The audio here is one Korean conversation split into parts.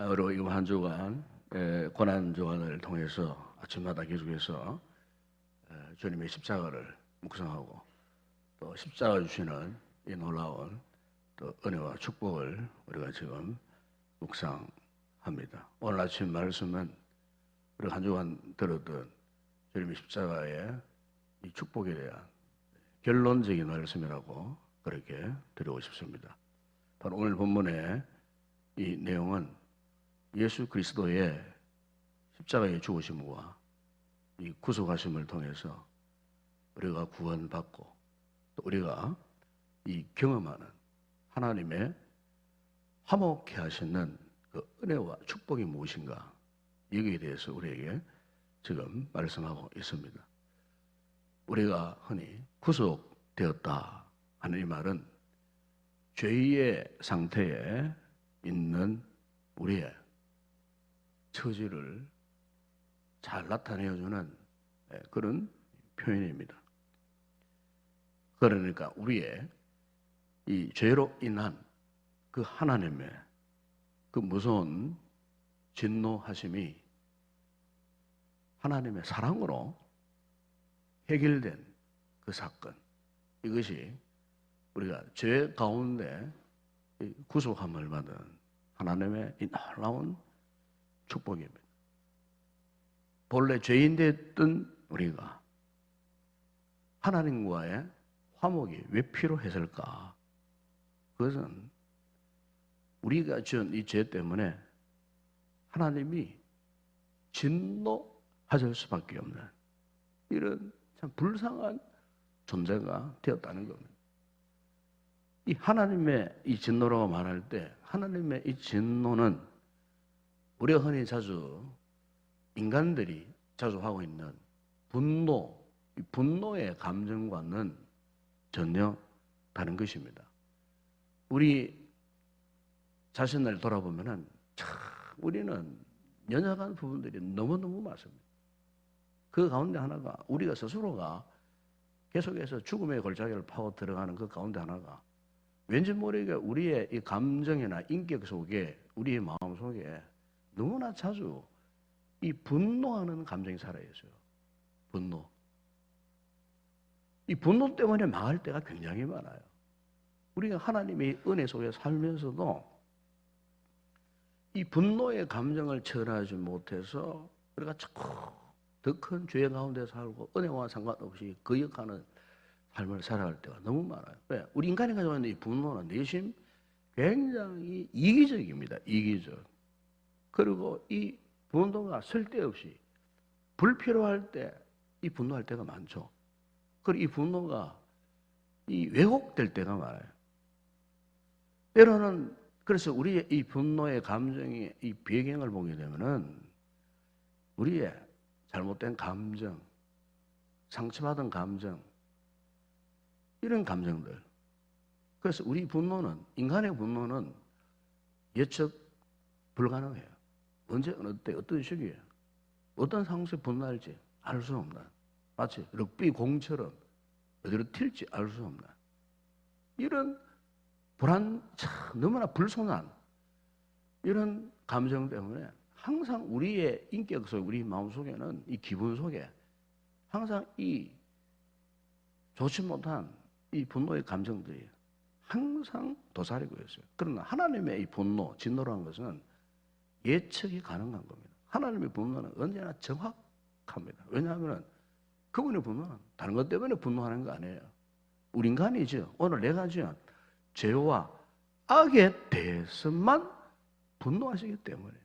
그리고 이번 한 주간 고난 주간을 통해서 아침마다 계속해서 주님의 십자가를 묵상하고 또 십자가 주시는 이 놀라운 또 은혜와 축복을 우리가 지금 묵상합니다. 오늘 아침 말씀은 우리가 한 주간 들었던 주님의 십자가의 이 축복에 대한 결론적인 말씀이라고 그렇게 드리고 싶습니다. 바로 오늘 본문의 이 내용은 예수 그리스도의 십자가의 죽으심과 이 구속하심을 통해서 우리가 구원받고 또 우리가 이 경험하는 하나님의 화목케 하시는 그 은혜와 축복이 무엇인가, 여기에 대해서 우리에게 지금 말씀하고 있습니다. 우리가 흔히 구속되었다 하는 이 말은 죄의 상태에 있는 우리의 처지를 잘 나타내어주는 그런 표현입니다. 그러니까 우리의 이 죄로 인한 그 하나님의 그 무서운 진노하심이 하나님의 사랑으로 해결된 그 사건, 이것이 우리가 죄 가운데 구속함을 받은 하나님의 이 놀라운 축복입니다. 본래 죄인 됐던 우리가 하나님과의 화목이 왜 필요했을까? 그것은 우리가 지은 이 죄 때문에 하나님이 진노하실 수밖에 없는 이런 참 불쌍한 존재가 되었다는 겁니다. 이 하나님의 이 진노라고 말할 때 하나님의 이 진노는 우리가 흔히 자주 인간들이 자주 하고 있는 분노, 이 분노의 감정과는 전혀 다른 것입니다. 우리 자신을 돌아보면은 참 우리는 연약한 부분들이 너무너무 많습니다. 그 가운데 하나가 우리가 스스로가 계속해서 죽음의 골짜기를 파고 들어가는 그 가운데 하나가 왠지 모르게 우리의 이 감정이나 인격 속에 우리의 마음 속에 너무나 자주 이 분노하는 감정이 살아있어요. 분노. 이 분노 때문에 망할 때가 굉장히 많아요. 우리가 하나님의 은혜 속에 살면서도 이 분노의 감정을 처리하지 못해서 우리가 자꾸 더 큰 죄 가운데 살고 은혜와 상관없이 거역하는 삶을 살아갈 때가 너무 많아요. 왜? 우리 인간이 가지고 있는 이 분노는 내심 굉장히 이기적입니다. 이기적. 그리고 이 분노가 쓸데없이 불필요할 때 이 분노할 때가 많죠. 그리고 이 분노가 이 왜곡될 때가 많아요. 때로는 그래서 우리의 이 분노의 감정이 이 배경을 보게 되면은 우리의 잘못된 감정, 상처받은 감정, 이런 감정들. 그래서 우리 분노는, 인간의 분노는 예측 불가능해요. 언제, 어느 때, 어떤 시기에, 어떤 상황에서 분노할지 알 수 없는, 마치 럭비 공처럼 어디로 튈지 알 수 없는 이런 불안, 참 너무나 불손한 이런 감정 때문에 항상 우리의 인격 속, 우리 마음 속에는 이 기분 속에 항상 이 좋지 못한 이 분노의 감정들이 항상 도사리고 있어요. 그러나 하나님의 이 분노, 진노라는 것은 예측이 가능한 겁니다. 하나님의 분노는 언제나 정확합니다. 왜냐하면 그분의 분노는 다른 것 때문에 분노하는 거 아니에요. 우리 인간이죠. 오늘 내가 지은 죄와 악에 대해서만 분노하시기 때문에.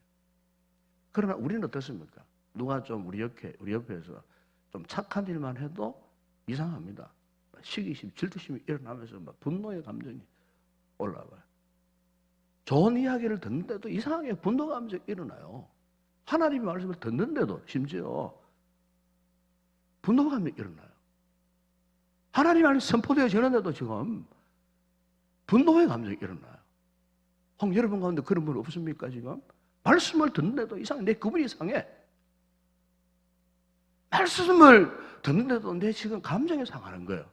그러나 우리는 어떻습니까? 누가 좀 우리 옆에서 좀 착한 일만 해도 이상합니다. 시기심, 질투심이 일어나면서 막 분노의 감정이 올라와요. 좋은 이야기를 듣는데도 이상하게 분노 감정이 일어나요. 하나님의 말씀을 듣는데도 심지어 분노 감정이 일어나요. 하나님의 말씀이 선포되어지는데도 지금 분노의 감정이 일어나요. 혹 여러분 가운데 그런 분 없습니까 지금? 말씀을 듣는데도 이상해. 내 기분이 이상해. 말씀을 듣는데도 내 지금 감정이 상하는 거예요.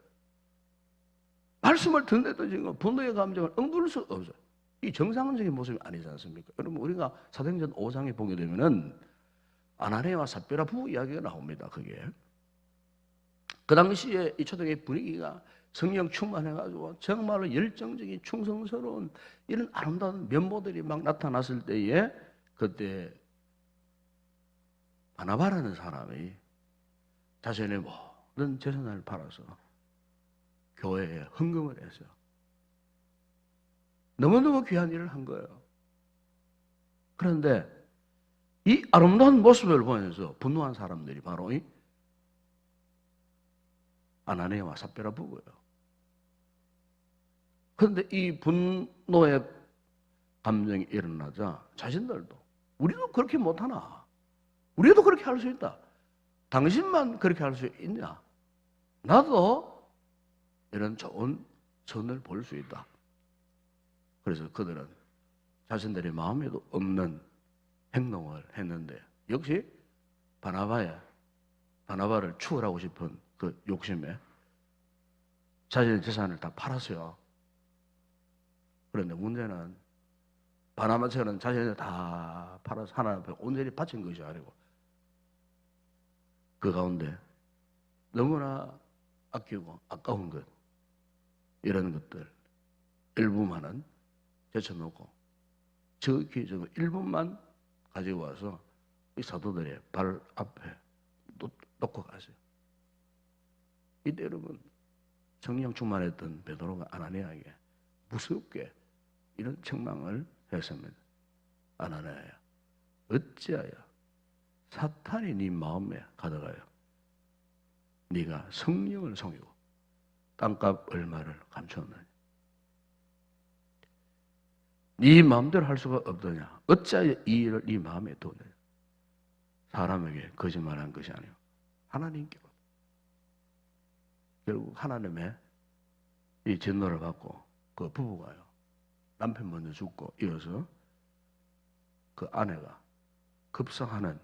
말씀을 듣는데도 지금 분노의 감정을 억누를 수 없어요. 이 정상적인 모습이 아니지 않습니까? 여러분 우리가 사도행전 5장에 보게 되면은 아나니아와 삽비라 부부 이야기가 나옵니다. 그게 그 당시에 이 초대교회 분위기가 성령 충만해가지고 정말로 열정적인 충성스러운 이런 아름다운 면모들이 막 나타났을 때에 그때 바나바라는 사람이 자신의 모든 재산을 팔아서 교회에 헌금을 해서 너무너무 귀한 일을 한 거예요. 그런데 이 아름다운 모습을 보면서 분노한 사람들이 바로 이 아나니아와 삽비라 부부예요. 그런데 이 분노의 감정이 일어나자 자신들도 우리도 그렇게 못하나? 우리도 그렇게 할 수 있다. 당신만 그렇게 할 수 있냐? 나도 이런 좋은 선을 볼 수 있다. 그래서 그들은 자신들의 마음에도 없는 행동을 했는데 역시 바나바를 추월하고 싶은 그 욕심에 자신의 재산을 다 팔았어요. 그런데 문제는 바나바처럼 자신을 다 팔아서 하나님 앞에 온전히 바친 것이 아니고 그 가운데 너무나 아끼고 아까운 것 이런 것들 일부만은 제쳐놓고 저기 일부만 가지고 와서 이 사도들의 발 앞에 놓고 가세요. 이때 여러분 성령 충만했던 베드로가 아나니아에게 무섭게 이런 책망을 했습니다. 아나니아야, 어찌하여 사탄이 네 마음에 가득하여 네가 성령을 속이고 땅값 얼마를 감추었느냐? 네 마음대로 할 수가 없더냐? 어찌하여 이 일을 네 마음에 두느냐? 사람에게 거짓말한 것이 아니고 하나님께 결국 하나님의 이 진노를 받고 그 부부가요 남편 먼저 죽고 이어서 그 아내가 급성하는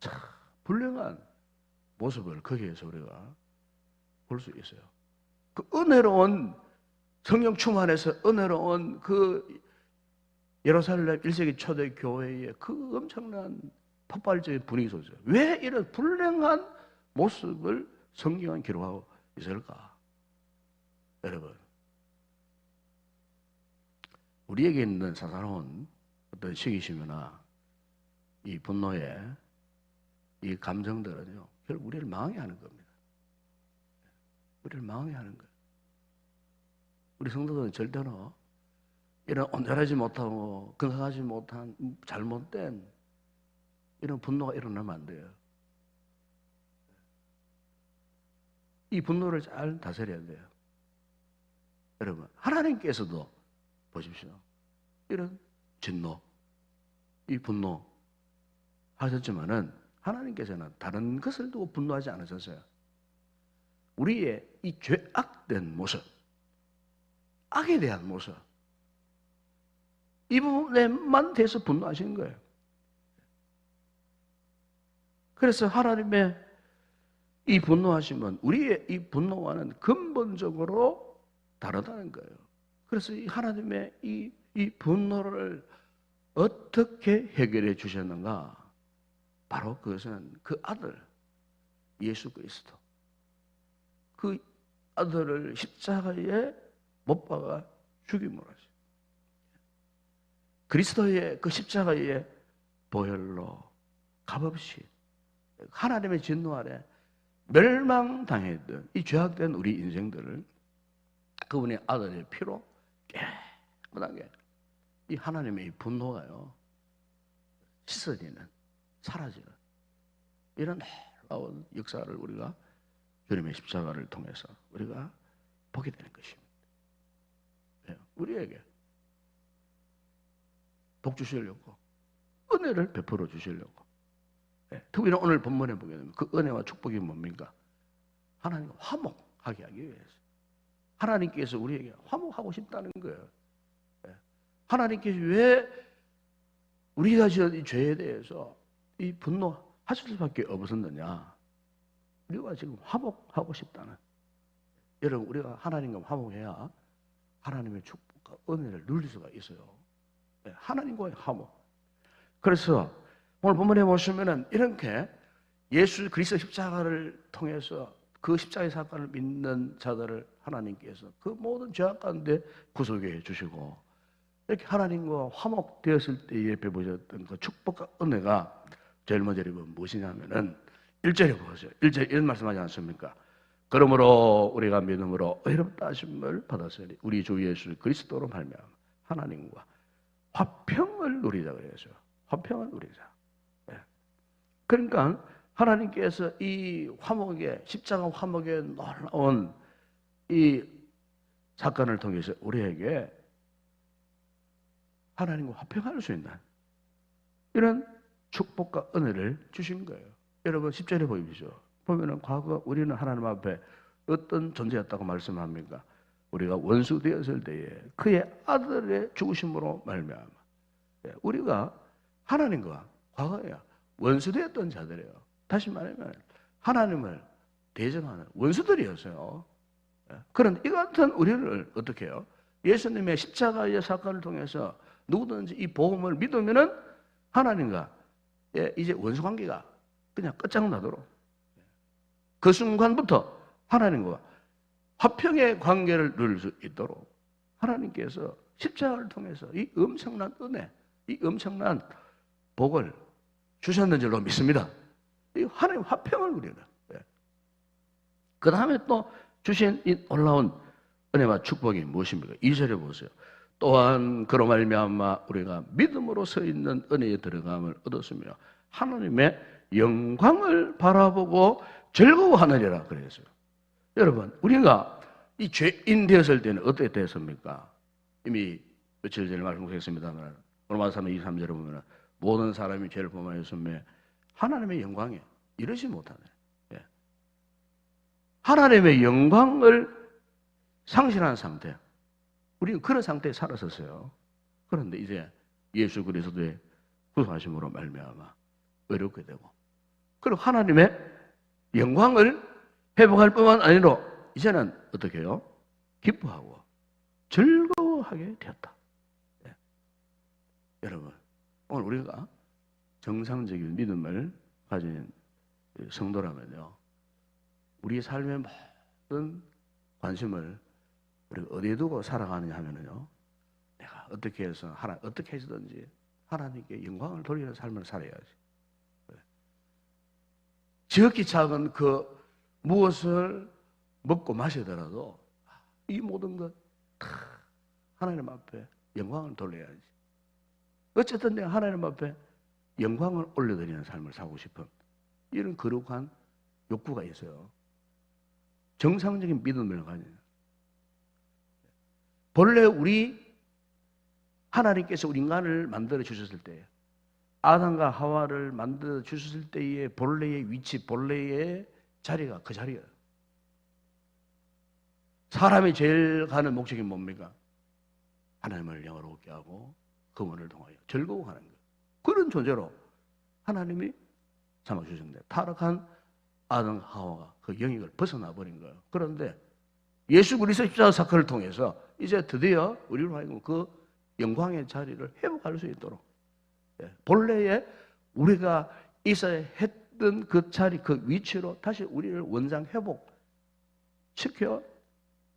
참 불량한 모습을 거기에서 우리가 볼 수 있어요. 그 은혜로운 성령 충만해서 은혜로운 그 예루살렘 1세기 초대 교회의 그 엄청난 폭발적인 분위기 속에서 왜 이런 불량한 모습을 성경은 기록하고 있을까? 여러분, 우리에게 있는 사사로운 어떤 시기심이나 이 분노의 이 감정들은요, 결국 우리를 망하게 하는 겁니다. 우리를 망하게 하는 거예요. 우리 성도들은 절대로 이런 온전하지 못하고 건강하지 못한 잘못된 이런 분노가 일어나면 안 돼요. 이 분노를 잘 다스려야 돼요. 여러분, 하나님께서도 보십시오. 이런 진노, 이 분노 하셨지만은 하나님께서는 다른 것을 두고 분노하지 않으셨어요. 우리의 이 죄악된 모습, 악에 대한 모습, 이 부분에만 대해서 분노하시는 거예요. 그래서 하나님의 이 분노하심은 우리의 이 분노와는 근본적으로 다르다는 거예요. 그래서 이 하나님의 이 분노를 어떻게 해결해 주셨는가? 바로 그것은 그 아들 예수 그리스도, 그 아들을 십자가에 못 박아 죽임으로 하죠. 그리스도의 그 십자가의 보혈로 값없이 하나님의 진노 아래 멸망당했던 이 죄악된 우리 인생들을 그분의 아들의 피로 깨끗하게 이 하나님의 이 분노가요 씻어지는, 사라지는 이런 놀라운 역사를 우리가 주님의 십자가를 통해서 우리가 보게 되는 것입니다. 우리에게 복 주시려고 은혜를 베풀어 주시려고 특히 오늘 본문에 보게 되면 그 은혜와 축복이 뭡니까? 하나님과 화목하게 하기 위해서 하나님께서 우리에게 화목하고 싶다는 거예요. 하나님께서 왜 우리가 지은 이 죄에 대해서 이 분노하실 수밖에 없었느냐? 우리가 지금 화목하고 싶다는. 여러분 우리가 하나님과 화목해야 하나님의 축복, 축복과 은혜를 누릴 수가 있어요. 하나님과의 화목. 그래서 오늘 본문에 보시면은 이렇게 예수 그리스도 십자가를 통해서 그 십자가의 사건을 믿는 자들을 하나님께서 그 모든 죄악 가운데 구속해 주시고 이렇게 하나님과 화목되었을 때에 베푸셨던 그 축복과 은혜가 제일 먼저 무엇이냐면은 1절에 보세요. 1절 이런 말씀하지 않습니까? 그러므로 우리가 믿음으로 의롭다 하심을 받았으니 우리 주 예수 그리스도로 말미암아 하나님과 화평을 누리자 그래야죠. 화평을 누리자. 그러니까 하나님께서 이 화목의 십자가 화목의 놀라운 이 사건을 통해서 우리에게 하나님과 화평할 수 있는 이런 축복과 은혜를 주신 거예요. 여러분 10절에 보이시죠? 보면은 과거 우리는 하나님 앞에 어떤 존재였다고 말씀합니까? 우리가 원수 되었을 때에 그의 아들의 죽으심으로 말미암아 우리가 하나님과 과거에 원수 되었던 자들이에요. 다시 말하면 하나님을 대적하는 원수들이었어요. 그런데 이 같은 우리를 어떻게 해요? 예수님의 십자가의 사건을 통해서 누구든지 이 복음을 믿으면은 하나님과 이제 원수 관계가 그냥 끝장나도록 그 순간부터 하나님과 화평의 관계를 누릴 수 있도록 하나님께서 십자가를 통해서 이 엄청난 은혜, 이 엄청난 복을 주셨는 줄로 믿습니다. 이 하나님 화평을 누리는. 그 다음에 또 주신 이 놀라운 은혜와 축복이 무엇입니까? 2절에 보세요. 또한 그로 말미암아 우리가 믿음으로 서 있는 은혜에 들어감을 얻었으며 하나님의 영광을 바라보고 즐거워하느니라 그랬어요. 여러분 우리가 이 죄인 되었을 때는 어떻게 되었습니까? 이미 며칠 전에 말씀드렸습니다만 로마서 3장 23절에 보면 모든 사람이 죄를 범하였으며 하나님의 영광에 이르지 못하네. 하나님의 영광을 상실한 상태. 우리는 그런 상태에 살았었어요. 그런데 이제 예수 그리스도의 구속하심으로 말미암아 의롭게 되고 그리고 하나님의 영광을 회복할 뿐만 아니라 이제는 어떻게 해요? 기뻐하고 즐거워하게 되었다. 여러분 오늘 우리가 정상적인 믿음을 가진 성도라면요 우리 삶의 모든 관심을 우리가 어디에 두고 살아가느냐 하면요 내가 어떻게 해서 어떻게 해서든지 하나님께 영광을 돌리는 삶을 살아야지. 지극히 작은 그 무엇을 먹고 마시더라도 이 모든 것 다 하나님 앞에 영광을 돌려야지. 어쨌든 내가 하나님 앞에 영광을 올려드리는 삶을 살고 싶은 이런 거룩한 욕구가 있어요. 정상적인 믿음을 가지는. 본래 우리 하나님께서 우리 인간을 만들어 주셨을 때 아담과 하와를 만들어 주셨을 때의 본래의 위치, 본래의 자리가 그 자리예요. 사람이 제일 가는 목적이 뭡니까? 하나님을 영화롭게 하고 그분을 통하여 즐거워하는 것. 그런 존재로 하나님이 삼아주셨는데 타락한 아담 하와가 그 영역을 벗어나 버린 거예요. 그런데 예수 그리스도 십자가 사건을 통해서 이제 드디어 우리로 하여금 그 영광의 자리를 회복할 수 있도록 본래의 우리가 있어야 했던 그 자리, 그 위치로 다시 우리를 원상 회복시켜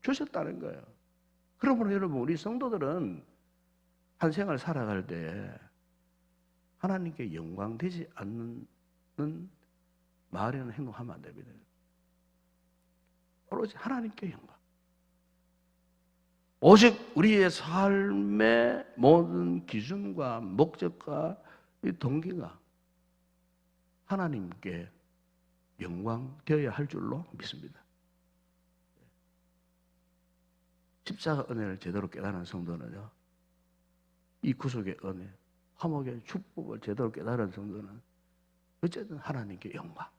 주셨다는 거예요. 그러므로 여러분 우리 성도들은 한 생을 살아갈 때 하나님께 영광되지 않는 말이나 행동하면 안 됩니다. 오로지 하나님께 영광. 오직 우리의 삶의 모든 기준과 목적과 이 동기가 하나님께 영광 되어야 할 줄로 믿습니다. 십자가 은혜를 제대로 깨달은 성도는요, 이 구속의 은혜, 화목의 축복을 제대로 깨달은 성도는 어쨌든 하나님께 영광,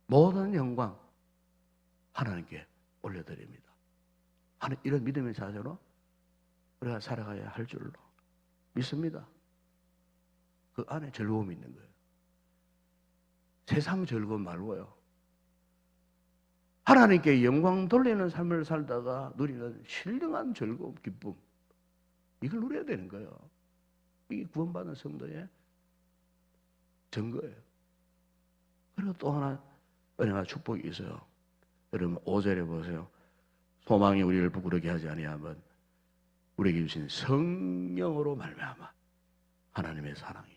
모든 영광 하나님께 올려드립니다. 하는 이런 믿음의 자세로 우리가 살아가야 할 줄로 믿습니다. 그 안에 즐거움이 있는 거예요. 세상 즐거움 말고요. 하나님께 영광 돌리는 삶을 살다가 누리는 신령한 즐거움, 기쁨. 이걸 누려야 되는 거예요. 이게 구원받은 성도의 증거예요. 그리고 또 하나 은혜와 축복이 있어요. 여러분 5절에 보세요. 소망이 우리를 부끄럽게 하지 아니하면 우리에게 주신 성령으로 말미암아 하나님의 사랑이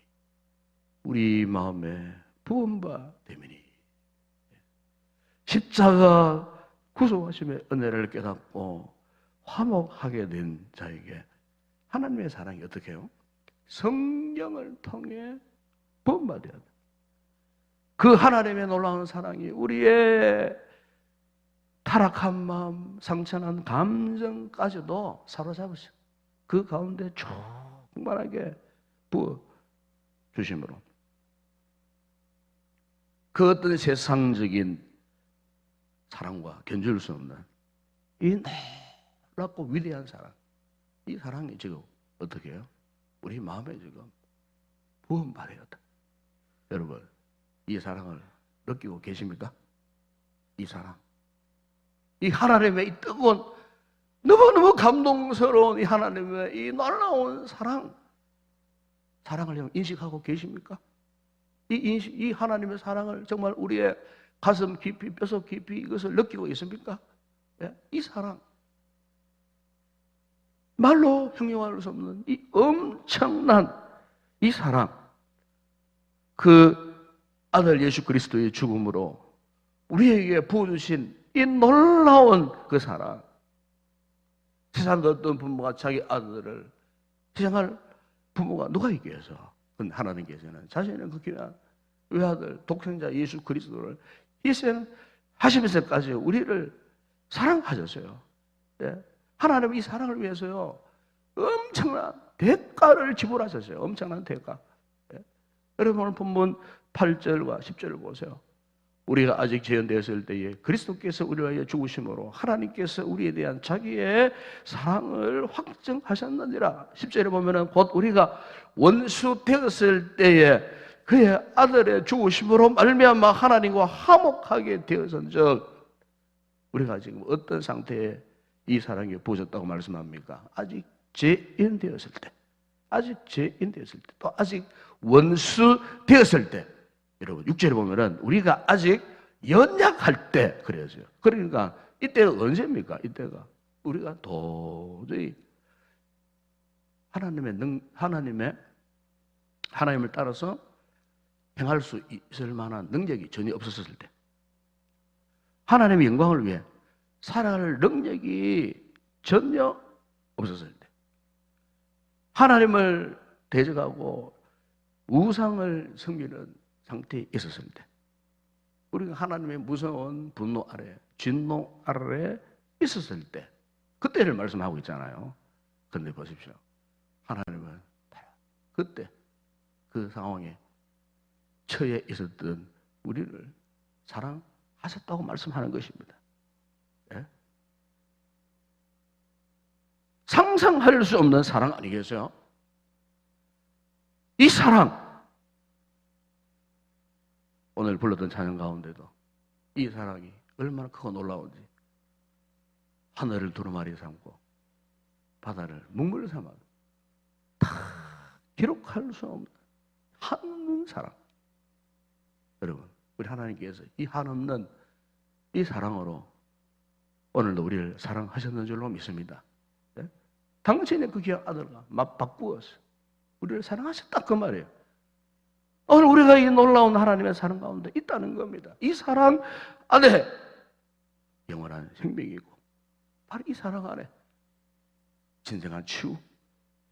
우리 마음에 부음바 되미니. 십자가 구속하심의 은혜를 깨닫고 화목하게 된 자에게 하나님의 사랑이 어떻게 해요? 성령을 통해 부음받아야 돼. 그 하나님의 놀라운 사랑이 우리의 타락한 마음, 상처난 감정까지도 사로잡으셔. 그 가운데 충만하게 부어 주심으로 그 어떤 세상적인 사랑과 견줄 수 없는 이 놀랍고 위대한 사랑, 이 사랑이 지금 어떻게 해요? 우리 마음에 지금 부음받아야 돼. 여러분, 이 사랑을 느끼고 계십니까? 이 사랑, 이 하나님의 이 뜨거운 너무너무 감동스러운 이 하나님의 이 놀라운 사랑을 인식하고 계십니까? 이 하나님의 사랑을 정말 우리의 가슴 깊이, 뼛속 깊이 이것을 느끼고 있습니까? 예? 이 사랑, 말로 형용할 수 없는 이 엄청난 이 사랑, 그 아들 예수 그리스도의 죽음으로 우리에게 부어주신 이 놀라운 그 사랑. 세상의 어떤 부모가 자기 아들을, 세상을 부모가 누가 얘기해서? 하나님께서는 자신의 그 귀한 외아들 독생자 예수 그리스도를 희생하시면서까지 우리를 사랑하셨어요. 네? 하나님은 이 사랑을 위해서요 엄청난 대가를 지불하셨어요. 엄청난 대가. 네? 여러분 오늘 본문 8절과 10절을 보세요. 우리가 아직 죄인되었을 때에 그리스도께서 우리를 위하여 죽으심으로 하나님께서 우리에 대한 자기의 사랑을 확증하셨느니라. 10절에 보면은 곧 우리가 원수 되었을 때에 그의 아들의 죽으심으로 말미암아 하나님과 화목하게 되어선즉 우리가 지금 어떤 상태에 이 사랑이 부어졌다고 말씀합니까? 아직 죄인 되었을 때, 아직 죄인 되었을 때, 또 아직 원수 되었을 때. 여러분 6절에 보면은 우리가 아직 연약할 때 그래야죠. 그러니까 이때가 언제입니까? 이때가 우리가 도저히 하나님을 따라서 행할 수 있을 만한 능력이 전혀 없었을 때, 하나님의 영광을 위해 살아갈 능력이 전혀 없었을 때, 하나님을 대적하고 우상을 섬기는 상태에 있었을 때, 우리가 하나님의 무서운 분노 아래, 진노 아래 있었을 때, 그때를 말씀하고 있잖아요. 그런데 보십시오. 하나님은 그때 그 상황에 처해 있었던 우리를 사랑하셨다고 말씀하는 것입니다. 예? 상상할 수 없는 사랑 아니겠어요? 이 사랑, 오늘 불렀던 찬양 가운데도 이 사랑이 얼마나 크고 놀라운지, 하늘을 두루마리 삼고 바다를 물물 삼아 다 기록할 수 없는 한없는 사랑. 여러분, 우리 하나님께서 이 한없는 이 사랑으로 오늘도 우리를 사랑하셨는 줄로 믿습니다. 네? 당신의 그 귀한 아들과 바꾸어서 우리를 사랑하셨다 그 말이에요. 오늘 우리가 이 놀라운 하나님의 사랑 가운데 있다는 겁니다. 이 사랑 안에 영원한 생명이고 바로 이 사랑 안에 진정한 치유,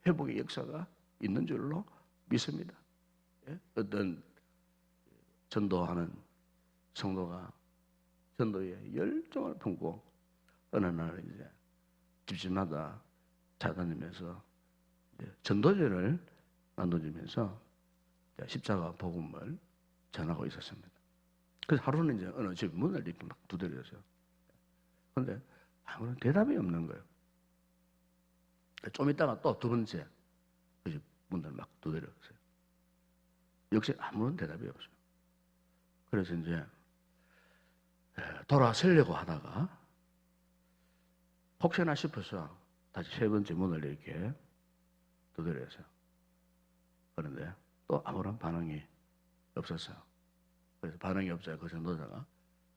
회복의 역사가 있는 줄로 믿습니다. 예? 어떤 전도하는 성도가 전도에 열정을 품고 어느 날 이제 집집마다 찾아다니면서 전도제를 나눠주면서 십자가 복음을 전하고 있었습니다. 그래서 하루는 이제 어느 집 문을 이렇게 막 두드렸어요. 그런데 아무런 대답이 없는 거예요. 좀 있다가 또 두 번째 그 집 문을 막 두드렸어요. 역시 아무런 대답이 없어요. 그래서 이제 돌아서려고 하다가 혹시나 싶어서 다시 세 번째 문을 이렇게 두드렸어요. 그런데 또 아무런 반응이 없었어요. 그래서 반응이 없어요. 그 전도자가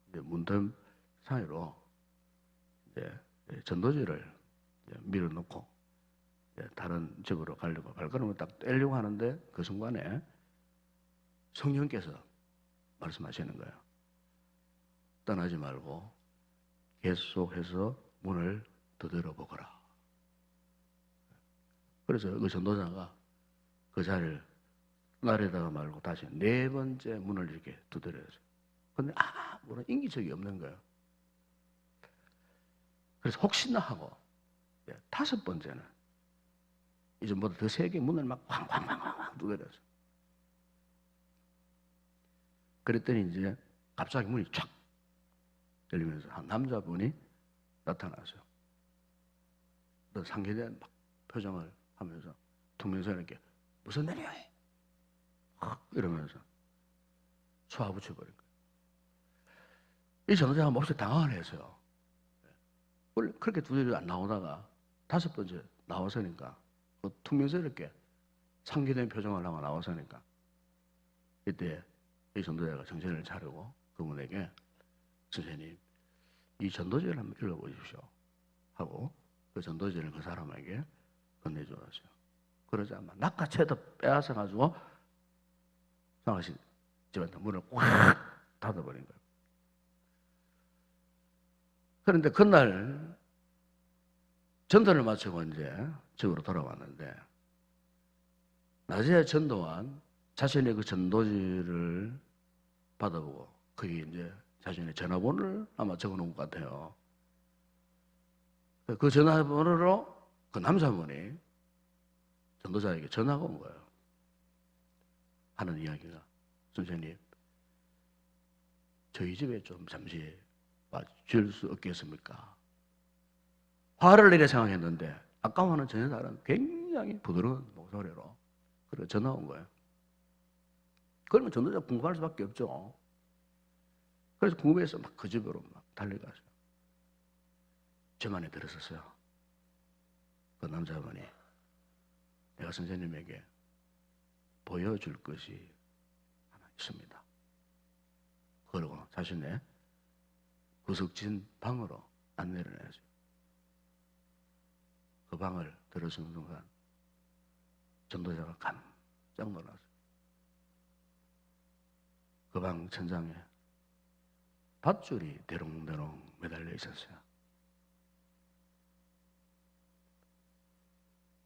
이제 문틈 사이로 이제 전도지를 이제 밀어넣고 이제 다른 집으로 가려고 발걸음을 딱 떼려고 하는데 그 순간에 성령께서 말씀하시는 거예요. 떠나지 말고 계속해서 문을 두드려 보거라. 그래서 그 전도자가 그 자리를 나르다가 말고 다시 4번째 문을 이렇게 두드려야죠. 근데 아무런 인기척이 없는 거예요. 그래서 혹시나 하고 5번째는 이전보다 더 세게 문을 막 쾅쾅쾅쾅 두드려서 그랬더니 이제 갑자기 문이 촥 열리면서 한 남자분이 나타났어요. 상기된 표정을 하면서 퉁면서 이렇게 무슨 일이야? 이러면서 쏘아붙여버린 거예요. 이 전도자가 몹시 당황을 했어요. 원래 그렇게 두드려 안 나오다가 5번째 나와서니까 그 퉁면서 이렇게 상기된 표정을 하고 나와서니까 이때 이 전도자가 정신을 차리고 그분에게 선생님 이 전도지를 한번 읽어보십시오 하고 그 전도지를 그 사람에게 건네주었어요. 그러자마자 낚아채도 빼앗아가지고 상하신 집한테 문을 꽉 닫아버린 거예요. 그런데 그날 전도를 마치고 이제 집으로 돌아왔는데 낮에 전도한 자신의 그 전도지를 받아보고 그게 이제 자신의 전화번호를 아마 적어놓은 것 같아요. 그 전화번호로 그 남자분이 전도자에게 전화가 온 거예요. 하는 이야기가 선생님 저희 집에 좀 잠시 와줄 수 없겠습니까? 화를 내려 생각했는데 아까와는 전혀 다른 굉장히 부드러운 목소리로 그래 전화 온 거예요. 그러면 전도자 궁금할 수밖에 없죠. 그래서 궁금해서 막 그 집으로 막 달려가서 저만에 들었었어요. 그 남자분이 내가 선생님에게 보여줄 것이 하나 있습니다. 그러고 자신의 구석진 방으로 안내를 해야죠. 그 방을 들어서는 순간 전도자가 깜짝 놀랐어요. 그 방 천장에 밧줄이 대롱대롱 매달려 있었어요.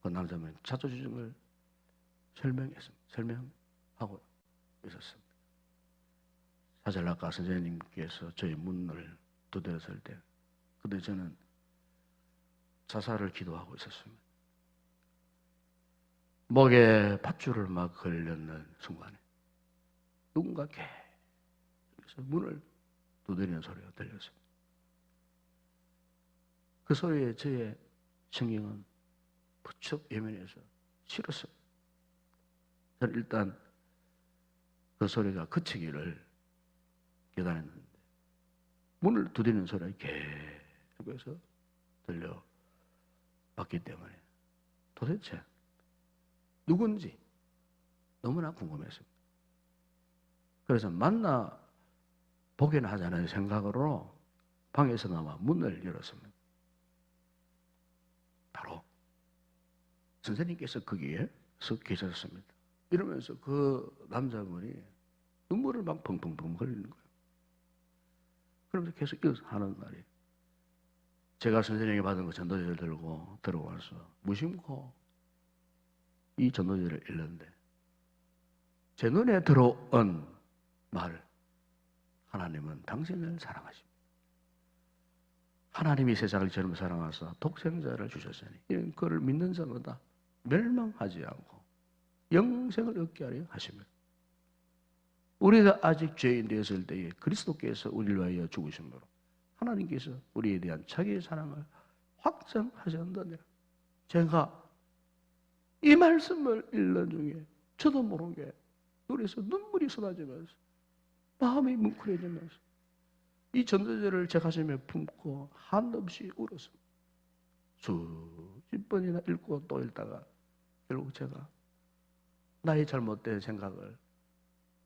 그 남자는 자초지종을 설명하고 있었습니다. 사실 아까 선생님께서 저희 문을 두드렸을 때 그때 저는 자살을 기도하고 있었습니다. 목에 밧줄을 막 걸렸는 순간에 누군가 계속 문을 두드리는 소리가 들렸습니다. 그 소리에 저의 신경은 부쩍 예민해서 싫었어요. 저는 일단 그 소리가 그치기를 기다렸는데 문을 두드리는 소리가 계속해서 들려왔기 때문에 도대체 누군지 너무나 궁금했습니다. 그래서 만나 보기는 하자는 생각으로 방에서 나와 문을 열었습니다. 바로 선생님께서 거기에 서 계셨습니다. 이러면서 그 남자분이 눈물을 막 펑펑펑 흘리는 거예요. 그러면서 계속 이어서 하는 말이 제가 선생님에게 받은 그 전도지를 들고 들어와서 무심코 이 전도지를 읽는데 제 눈에 들어온 말 하나님은 당신을 사랑하십니다. 하나님이 세상을 처럼 사랑하사 독생자를 주셨으니 이런 그를 믿는 자마다 멸망하지 않고 영생을 얻게 하려 하십니다. 우리가 아직 죄인 되었을 때에 그리스도께서 우리를 위하여 죽으심으로 하나님께서 우리에 대한 자기의 사랑을 확정하셨느니라. 제가 이 말씀을 읽는 중에 저도 모르게 눈에서 눈물이 쏟아지면서 마음이 뭉클해지면서 이 전도자를 제 가슴에 품고 한없이 울었습니다. 수십 번이나 읽고 또 읽다가 결국 제가 나의 잘못된 생각을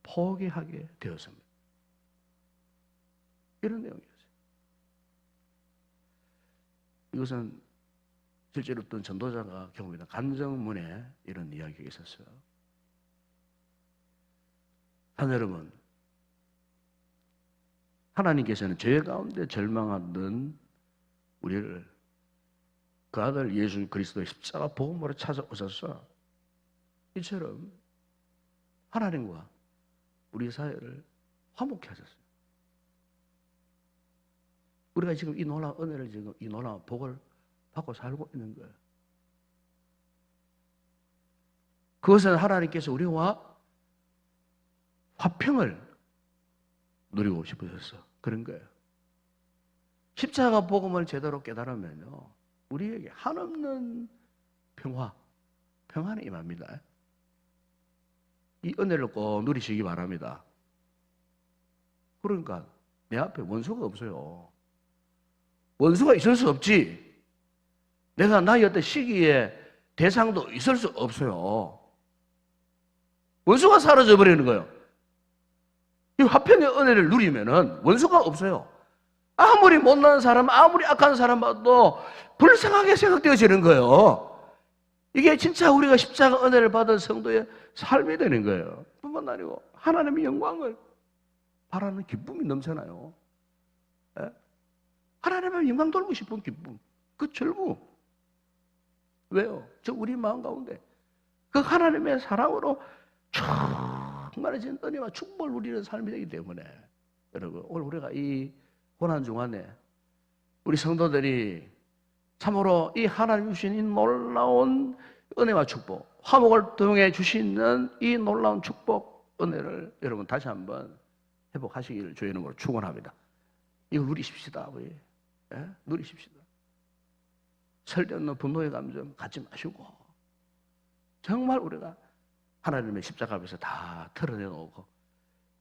포기하게 되었습니다. 이런 내용이었어요. 이것은 실제로 어떤 전도자가 경험했던 간정문에 이런 이야기가 있었어요. 한 여러분, 하나님께서는 죄 가운데 절망하던 우리를 그 아들 예수 그리스도의 십자가 복음으로 찾아오셔서 이처럼 하나님과 우리 사회를 화목케 하셨어요. 우리가 지금 이 놀라운 은혜를 지금 이 놀라운 복을 받고 살고 있는 거예요. 그것은 하나님께서 우리와 화평을 누리고 싶으셔서 그런 거예요. 십자가 복음을 제대로 깨달으면요, 우리에게 한없는 평안이 임합니다. 이 은혜를 꼭 누리시기 바랍니다. 그러니까 내 앞에 원수가 없어요. 원수가 있을 수 없지. 내가 나의 어떤 시기에 대상도 있을 수 없어요. 원수가 사라져 버리는 거예요. 이 화평의 은혜를 누리면은 원수가 없어요. 아무리 못난 사람, 아무리 악한 사람 봐도 불쌍하게 생각되어지는 거예요. 이게 진짜 우리가 십자가 은혜를 받은 성도의 삶이 되는 거예요. 뿐만 아니고 하나님의 영광을 바라는 기쁨이 넘쳐나요. 예? 하나님의 영광 돌고 싶은 기쁨, 그 절무. 왜요? 저 우리 마음 가운데 그 하나님의 사랑으로 충만해진 은혜와 축복을 누리는 삶이 되기 때문에 여러분, 오늘 우리가 이 고난 중간에 우리 성도들이 참으로 이 하나님 주신 이 놀라운 은혜와 축복, 화목을 통해 주시는 이 놀라운 축복, 은혜를 여러분 다시 한번 회복하시기를 주의 이름으로 축원합니다. 이거 누리십시다. 우리. 예? 누리십시다. 설레는 분노의 감정 갖지 마시고 정말 우리가 하나님의 십자가 앞에서 다 털어내놓고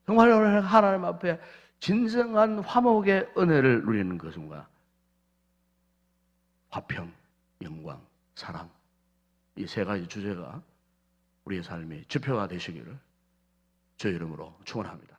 정말 하나님 앞에 진정한 화목의 은혜를 누리는 것과 화평, 영광, 사랑, 이 세 가지 주제가 우리의 삶의 지표가 되시기를 주의 이름으로 축원합니다.